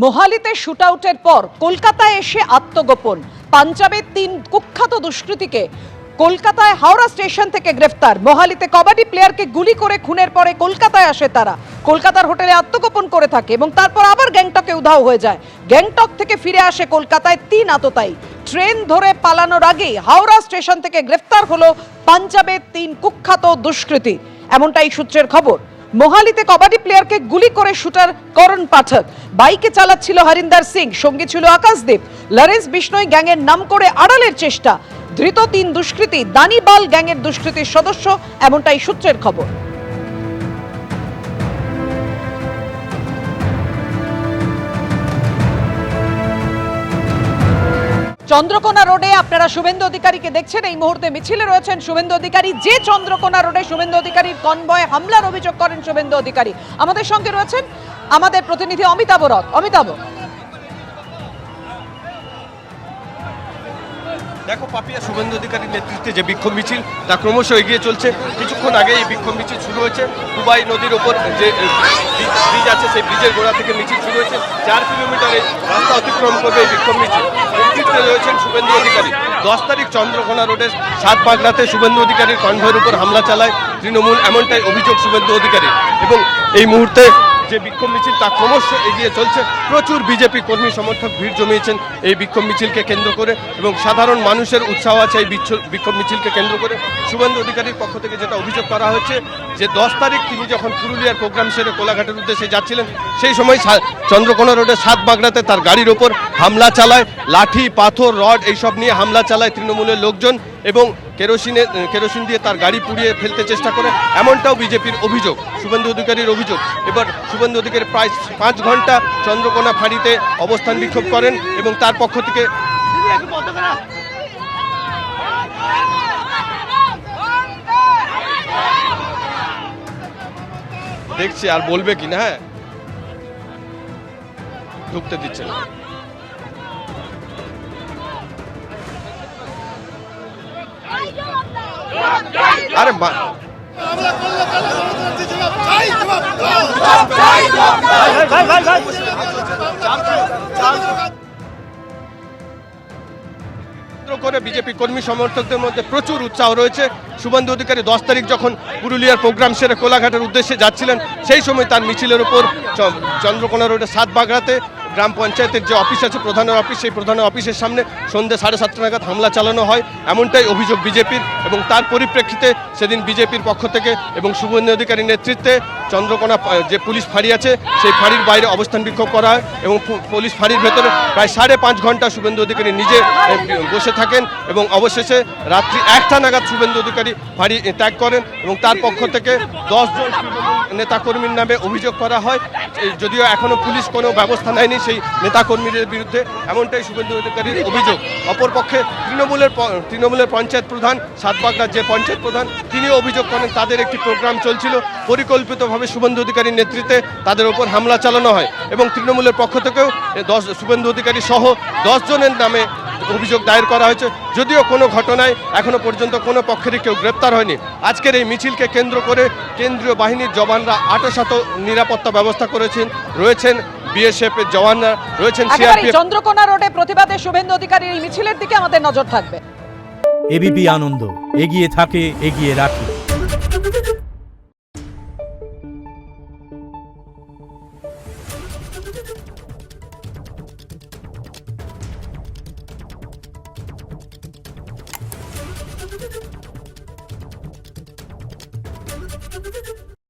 মোহালিতে শুটআউটের পর কলকাতায় এসে আত্মগোপন। পাঞ্জাবের 3 কুখ্যাত দুষ্কৃতীকে কলকাতায় হাওড়া স্টেশন থেকে গ্রেফতার। মোহালিতে কবাডি প্লেয়ারকে গুলি করে খুনের পরে কলকাতায় আসে তারা। কলকাতার হোটেলে আত্মগোপন করে থাকে এবং তারপর আবার গ্যাংটকে উধাও হয়ে যায়। গ্যাংটক থেকে ফিরে আসে কলকাতায় 3 আততায়ী। ট্রেন ধরে পালানোর আগে হাওড়া স্টেশন থেকে গ্রেফতার হলো পাঞ্জাবের 3 কুখ্যাত দুষ্কৃতী, এমনটাই সূত্রের খবর। মোহালিতে কবাডি প্লেয়ারকে গুলি করে শুটার করণ পাঠক, বাইকে চালাচ্ছিল হরিন্দর সিং, সঙ্গে ছিল আকাশদীপ। লরেন্স বিষ্ণই গ্যাংয়ের নাম করে আড়ালের চেষ্টা। ধৃত 3 দুষ্কৃতী দানিবাল গ্যাংয়ের দুষ্কৃতীর সদস্য, এমনটাই সূত্রের খবর। চন্দ্রকোনা রোডে আপনারা শুভেন্দু অধিকারীকে দেখছেন। এই মুহূর্তে মিছিলে রয়েছেন শুভেন্দু অধিকারী। যে চন্দ্রকোনা রোডে শুভেন্দু অধিকারীর কনভয়ে হামলার অভিযোগ করেন শুভেন্দু অধিকারী। আমাদের সঙ্গে রয়েছেন আমাদের প্রতিনিধি অমিতাভ রথ। অমিতাভ, দেখো পাপিয়া, শুভেন্দু অধিকারীর নেতৃত্বে যে বিক্ষোভ মিছিল তা ক্রমশ এগিয়ে চলছে। কিছুক্ষণ আগে এই বিক্ষোভ মিছিল শুরু হয়েছে। হুবাই নদীর ওপর যে ব্রিজ আছে সেই ব্রিজের গোড়া থেকে মিছিল শুরু হয়েছে। 4 কিলোমিটারের রাস্তা অতিক্রম করবে এই বিক্ষোভ মিছিল। নেতৃত্বে রয়েছেন শুভেন্দু অধিকারী। 10 তারিখ চন্দ্রকোনা রোডের 7 বাগলাতে শুভেন্দু অধিকারীর কনভয়ের উপর হামলা চালায় তৃণমূল, এমনটাই অভিযোগ শুভেন্দু অধিকারী। এবং এই মুহূর্তে যে বিক্ষোভ মিছিল তা ক্রমশ এগিয়ে চলছে। প্রচুর বিজেপি কর্মী সমর্থক ভিড় জমিয়েছেন এই বিক্ষোভ মিছিলকে কেন্দ্র করে এবং সাধারণ মানুষের উৎসাহ আছে এই বিক্ষোভ মিছিলকে কেন্দ্র করে। শুভেন্দু অধিকারীর পক্ষ থেকে যেটা অভিযোগ করা হচ্ছে যে 10 তারিখ তিনি যখন পুরুলিয়ার প্রোগ্রাম সেরে কোলাঘাটের উদ্দেশ্যে যাচ্ছিলেন, সেই সময় চন্দ্রকোনা রোডের 7 বাগড়াতে তার গাড়ির ওপর হামলা চালায়। লাঠি, পাথর, রড এইসব নিয়ে হামলা চালায় তৃণমূলের লোকজন এবং কেরোসিন দিয়ে তার গাড়ি পুড়িয়ে ফেলতে চেষ্টা করে, এমনটাও বিজেপির অভিযোগ, শুভেন্দু অধিকারীর অভিযোগ। এবার শুভেন্দু অধিকারী প্রায় 5 ঘন্টা চন্দ্রকোনা ফাঁড়িতে অবস্থান বিক্ষোভ করেন এবং তার পক্ষ থেকে দেখছি আর বলবে কিনা। হ্যাঁ, ঢুকতে দিচ্ছে না। আরে করে বিজেপি কর্মী সমর্থকদের মধ্যে প্রচুর উৎসাহ রয়েছে। শুভেন্দু অধিকারী 10 তারিখ যখন পুরুলিয়ার প্রোগ্রাম সেরে কোলাঘাটের উদ্দেশ্যে যাচ্ছিলেন, সেই সময় তার মিছিলের উপর চন্দ্রকোনা রোডের 7 বাগড়াতে গ্রাম পঞ্চায়েতের যে অফিস আছে, প্রধানের অফিস, সেই প্রধানের অফিসের সামনে সন্ধ্যে 7:30 নাগাদ হামলা চালানো হয়, এমনটাই অভিযোগ বিজেপির। এবং তার পরিপ্রেক্ষিতে সেদিন বিজেপির পক্ষ থেকে এবং শুভেন্দু অধিকারীর নেতৃত্বে চন্দ্রকোনা যে পুলিশ ফাঁড়ি আছে সেই ফাঁড়ির বাইরে অবস্থান বিক্ষোভ করা হয় এবং পুলিশ ফাঁড়ির ভেতরে প্রায় 5.5 ঘন্টা শুভেন্দু অধিকারী নিজে বসে থাকেন এবং অবশেষে রাত্রি 1টা নাগাদ শুভেন্দু অধিকারী ফাঁড়ি ত্যাগ করেন এবং তার পক্ষ থেকে 10 জন নেতাকর্মীর নামে অভিযোগ করা হয়, যদিও এখনো পুলিশ কোনো ব্যবস্থা নেয়নি সেই নেতাকর্মীদের বিরুদ্ধে, এমনটাই শুভেন্দু অধিকারীর অভিযোগ। অপরপক্ষে তৃণমূলের পঞ্চায়েত প্রধান, 7 বাগড়ার যে পঞ্চায়েত প্রধান, তিনিও অভিযোগ করেন তাদের একটি প্রোগ্রাম চলছিল, পরিকল্পিতভাবে শুভেন্দু অধিকারীর নেতৃত্বে তাদের উপর হামলা চালানো হয় এবং তৃণমূলের পক্ষ থেকেও শুভেন্দু অধিকারী সহ 10 জনের নামে অভিযোগ দায়ের করা হয়েছে, যদিও কোনো ঘটনায় এখনো পর্যন্ত কোনো পক্ষেরই কেউ গ্রেপ্তার হয়নি। আজকের এই মিছিলকে কেন্দ্র করে কেন্দ্রীয় বাহিনীর জওয়ানরা 8শত নিরাপত্তা ব্যবস্থা রয়েছেন বিএসএফ এর জওয়ানরা রয়েছেন, সিআরপিএফ। চন্দ্রকোনা রোডে প্রতিবাদে শুভেন্দু অধিকারীর এই মিছিলের দিকে আমাদের নজর থাকবে। এবিপি আনন্দ, এগিয়ে থাকে, এগিয়ে রাখে।